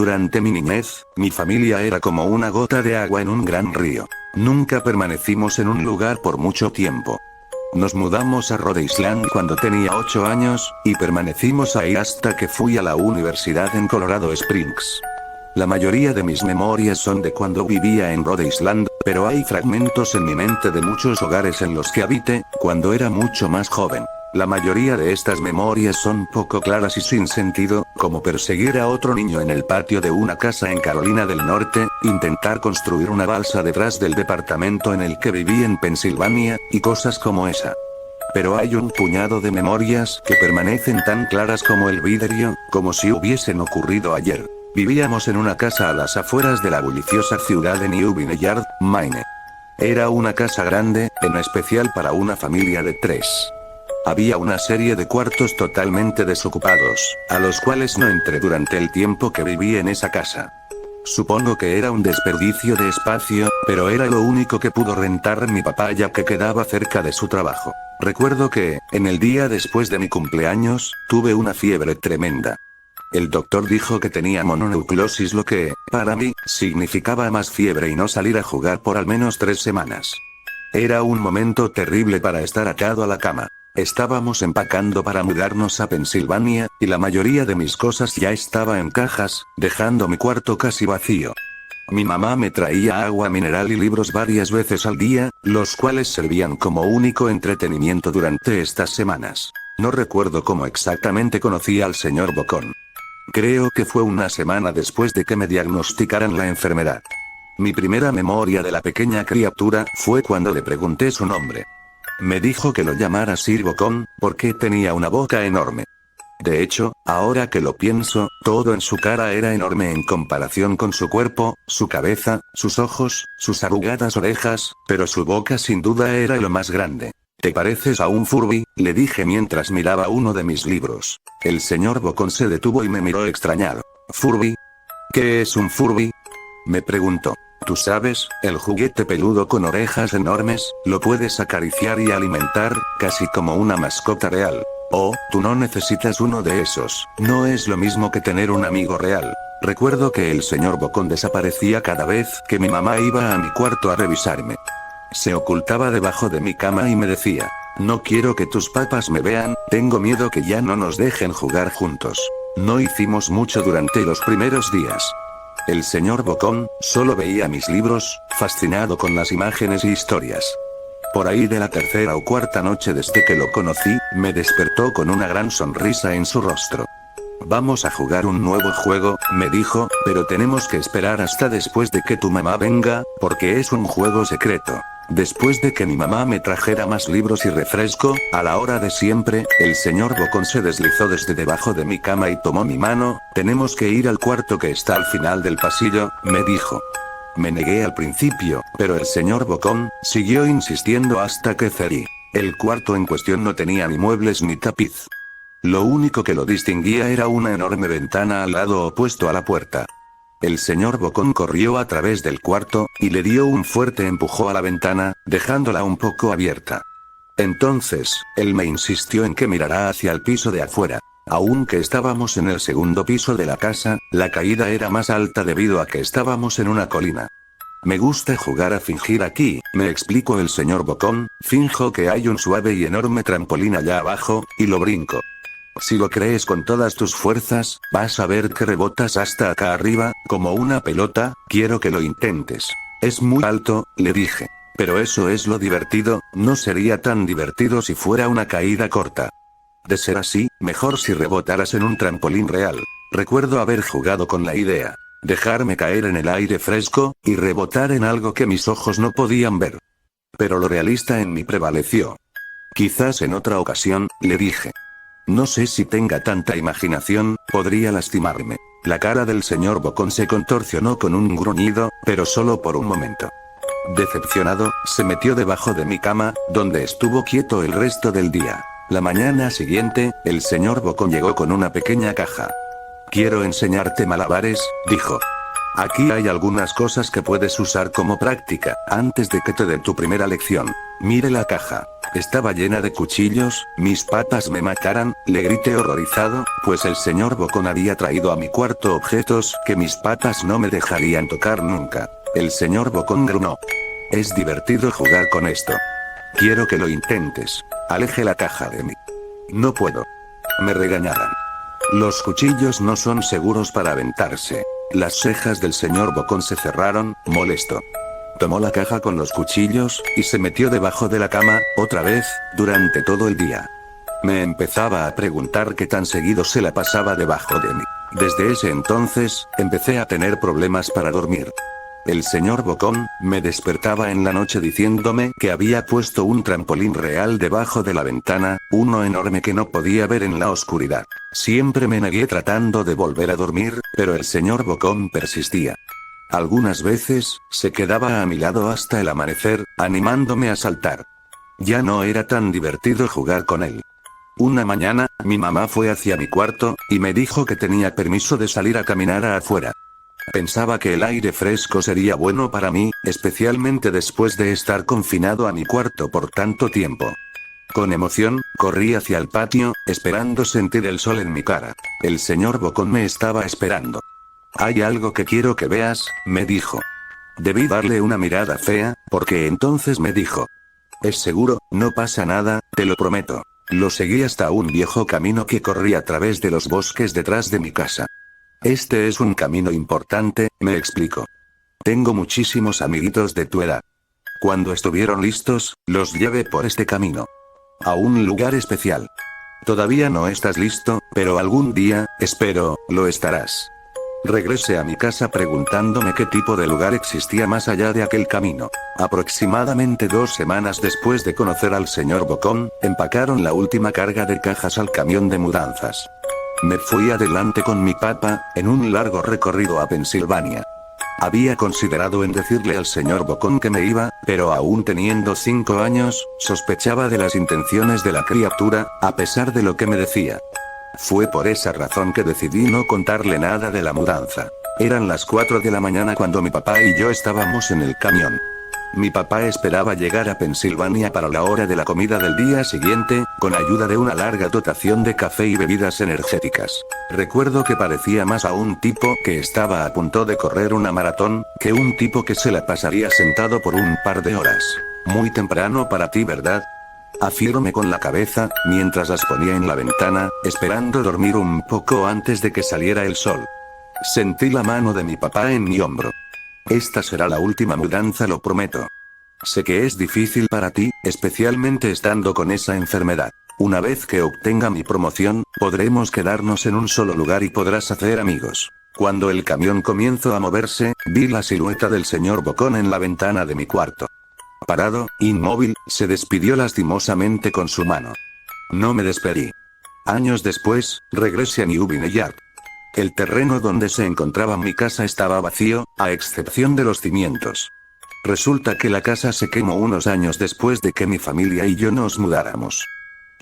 Durante mi niñez, mi familia era como una gota de agua en un gran río. Nunca permanecimos en un lugar por mucho tiempo. Nos mudamos a Rhode Island cuando tenía 8 años, y permanecimos ahí hasta que fui a la universidad en Colorado Springs. La mayoría de mis memorias son de cuando vivía en Rhode Island, pero hay fragmentos en mi mente de muchos hogares en los que habité, cuando era mucho más joven. La mayoría de estas memorias son poco claras y sin sentido, como perseguir a otro niño en el patio de una casa en Carolina del Norte, intentar construir una balsa detrás del departamento en el que viví en Pensilvania, y cosas como esa. Pero hay un puñado de memorias que permanecen tan claras como el vidrio, como si hubiesen ocurrido ayer. Vivíamos en una casa a las afueras de la bulliciosa ciudad de New Vineyard, Maine. Era una casa grande, en especial para una familia de 3. Había una serie de cuartos totalmente desocupados, a los cuales no entré durante el tiempo que viví en esa casa. Supongo que era un desperdicio de espacio, pero era lo único que pudo rentar mi papá ya que quedaba cerca de su trabajo. Recuerdo que, en el día después de mi cumpleaños, tuve una fiebre tremenda. El doctor dijo que tenía mononucleosis, lo que, para mí, significaba más fiebre y no salir a jugar por al menos 3 semanas. Era un momento terrible para estar atado a la cama. Estábamos empacando para mudarnos a Pensilvania, y la mayoría de mis cosas ya estaba en cajas, dejando mi cuarto casi vacío. Mi mamá me traía agua mineral y libros varias veces al día, los cuales servían como único entretenimiento durante estas semanas. No recuerdo cómo exactamente conocí al señor Bocón. Creo que fue una semana después de que me diagnosticaran la enfermedad. Mi primera memoria de la pequeña criatura fue cuando le pregunté su nombre. Me dijo que lo llamara Sir Bocón, porque tenía una boca enorme. De hecho, ahora que lo pienso, todo en su cara era enorme en comparación con su cuerpo, su cabeza, sus ojos, sus arrugadas orejas, pero su boca sin duda era lo más grande. ¿Te pareces a un Furby?, le dije mientras miraba uno de mis libros. El señor Bocón se detuvo y me miró extrañado. ¿Furby? ¿Qué es un Furby?, me preguntó. Tú sabes, el juguete peludo con orejas enormes, lo puedes acariciar y alimentar, casi como una mascota real. Oh, tú no necesitas uno de esos. No es lo mismo que tener un amigo real. Recuerdo que el señor Bocón desaparecía cada vez que mi mamá iba a mi cuarto a revisarme. Se ocultaba debajo de mi cama y me decía: no quiero que tus papás me vean, tengo miedo que ya no nos dejen jugar juntos. No hicimos mucho durante los primeros días. El señor Bocón solo veía mis libros, fascinado con las imágenes y historias. Por ahí de la tercera o cuarta noche desde que lo conocí, me despertó con una gran sonrisa en su rostro. Vamos a jugar un nuevo juego, me dijo, pero tenemos que esperar hasta después de que tu mamá venga, porque es un juego secreto. Después de que mi mamá me trajera más libros y refresco, a la hora de siempre, el señor Bocón se deslizó desde debajo de mi cama y tomó mi mano. Tenemos que ir al cuarto que está al final del pasillo, me dijo. Me negué al principio, pero el señor Bocón siguió insistiendo hasta que cedí. El cuarto en cuestión no tenía ni muebles ni tapiz. Lo único que lo distinguía era una enorme ventana al lado opuesto a la puerta. El señor Bocón corrió a través del cuarto, y le dio un fuerte empujón a la ventana, dejándola un poco abierta. Entonces, él me insistió en que mirara hacia el piso de afuera. Aunque estábamos en el segundo piso de la casa, la caída era más alta debido a que estábamos en una colina. Me gusta jugar a fingir aquí, me explicó el señor Bocón, finjo que hay un suave y enorme trampolín allá abajo, y lo brinco. Si lo crees con todas tus fuerzas, vas a ver que rebotas hasta acá arriba, como una pelota. Quiero que lo intentes. Es muy alto, le dije. Pero eso es lo divertido, no sería tan divertido si fuera una caída corta. De ser así, mejor si rebotaras en un trampolín real. Recuerdo haber jugado con la idea. Dejarme caer en el aire fresco, y rebotar en algo que mis ojos no podían ver. Pero lo realista en mí prevaleció. Quizás en otra ocasión, le dije. No sé si tenga tanta imaginación, podría lastimarme. La cara del señor Bocón se contorsionó con un gruñido, pero solo por un momento. Decepcionado, se metió debajo de mi cama, donde estuvo quieto el resto del día. La mañana siguiente, el señor Bocón llegó con una pequeña caja. Quiero enseñarte malabares, dijo. Aquí hay algunas cosas que puedes usar como práctica, antes de que te dé tu primera lección. Mire la caja. Estaba llena de cuchillos, mis patas me mataran, le grité horrorizado, pues el señor Bocón había traído a mi cuarto objetos que mis patas no me dejarían tocar nunca. El señor Bocón gruñó. Es divertido jugar con esto. Quiero que lo intentes. Aleje la caja de mí. No puedo. Me regañaban. Los cuchillos no son seguros para aventarse. Las cejas del señor Bocón se cerraron, molesto. Tomó la caja con los cuchillos, y se metió debajo de la cama, otra vez, durante todo el día. Me empezaba a preguntar qué tan seguido se la pasaba debajo de mí. Desde ese entonces, empecé a tener problemas para dormir. El señor Bocón me despertaba en la noche diciéndome que había puesto un trampolín real debajo de la ventana, uno enorme que no podía ver en la oscuridad. Siempre me negué tratando de volver a dormir, pero el señor Bocón persistía. Algunas veces, se quedaba a mi lado hasta el amanecer, animándome a saltar. Ya no era tan divertido jugar con él. Una mañana, mi mamá fue hacia mi cuarto, y me dijo que tenía permiso de salir a caminar afuera. Pensaba que el aire fresco sería bueno para mí, especialmente después de estar confinado a mi cuarto por tanto tiempo. Con emoción, corrí hacia el patio, esperando sentir el sol en mi cara. El señor Bocón me estaba esperando. Hay algo que quiero que veas, me dijo. Debí darle una mirada fea, porque entonces me dijo. Es seguro, no pasa nada, te lo prometo. Lo seguí hasta un viejo camino que corría a través de los bosques detrás de mi casa. Este es un camino importante, me explicó. Tengo muchísimos amiguitos de tu edad. Cuando estuvieron listos, los llevé por este camino. A un lugar especial. Todavía no estás listo, pero algún día, espero, lo estarás. Regresé a mi casa preguntándome qué tipo de lugar existía más allá de aquel camino. Aproximadamente 2 semanas después de conocer al señor Bocón, empacaron la última carga de cajas al camión de mudanzas. Me fui adelante con mi papá, en un largo recorrido a Pensilvania. Había considerado en decirle al señor Bocón que me iba, pero aún teniendo 5 años, sospechaba de las intenciones de la criatura, a pesar de lo que me decía. Fue por esa razón que decidí no contarle nada de la mudanza. Eran las 4 de la mañana cuando mi papá y yo estábamos en el camión. Mi papá esperaba llegar a Pensilvania para la hora de la comida del día siguiente, con ayuda de una larga dotación de café y bebidas energéticas. Recuerdo que parecía más a un tipo que estaba a punto de correr una maratón, que un tipo que se la pasaría sentado por un par de horas. Muy temprano para ti, ¿verdad? Afirmé con la cabeza, mientras las ponía en la ventana, esperando dormir un poco antes de que saliera el sol. Sentí la mano de mi papá en mi hombro. Esta será la última mudanza, lo prometo. Sé que es difícil para ti, especialmente estando con esa enfermedad. Una vez que obtenga mi promoción, podremos quedarnos en un solo lugar y podrás hacer amigos. Cuando el camión comenzó a moverse, vi la silueta del señor Bocón en la ventana de mi cuarto. Parado, inmóvil, se despidió lastimosamente con su mano. No me despedí. Años después, regresé a New Vineyard. El terreno donde se encontraba mi casa estaba vacío, a excepción de los cimientos. Resulta que la casa se quemó unos años después de que mi familia y yo nos mudáramos.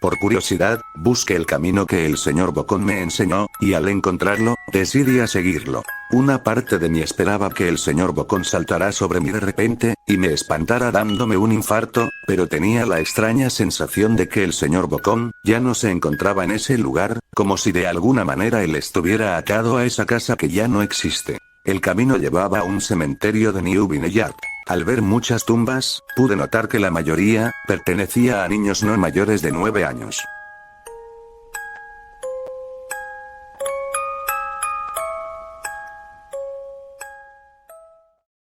Por curiosidad, busqué el camino que el señor Bocón me enseñó, y al encontrarlo, decidí a seguirlo. Una parte de mí esperaba que el señor Bocón saltara sobre mí de repente, y me espantara dándome un infarto, pero tenía la extraña sensación de que el señor Bocón ya no se encontraba en ese lugar, como si de alguna manera él estuviera atado a esa casa que ya no existe. El camino llevaba a un cementerio de New Vineyard. Al ver muchas tumbas, pude notar que la mayoría pertenecía a niños no mayores de 9 años.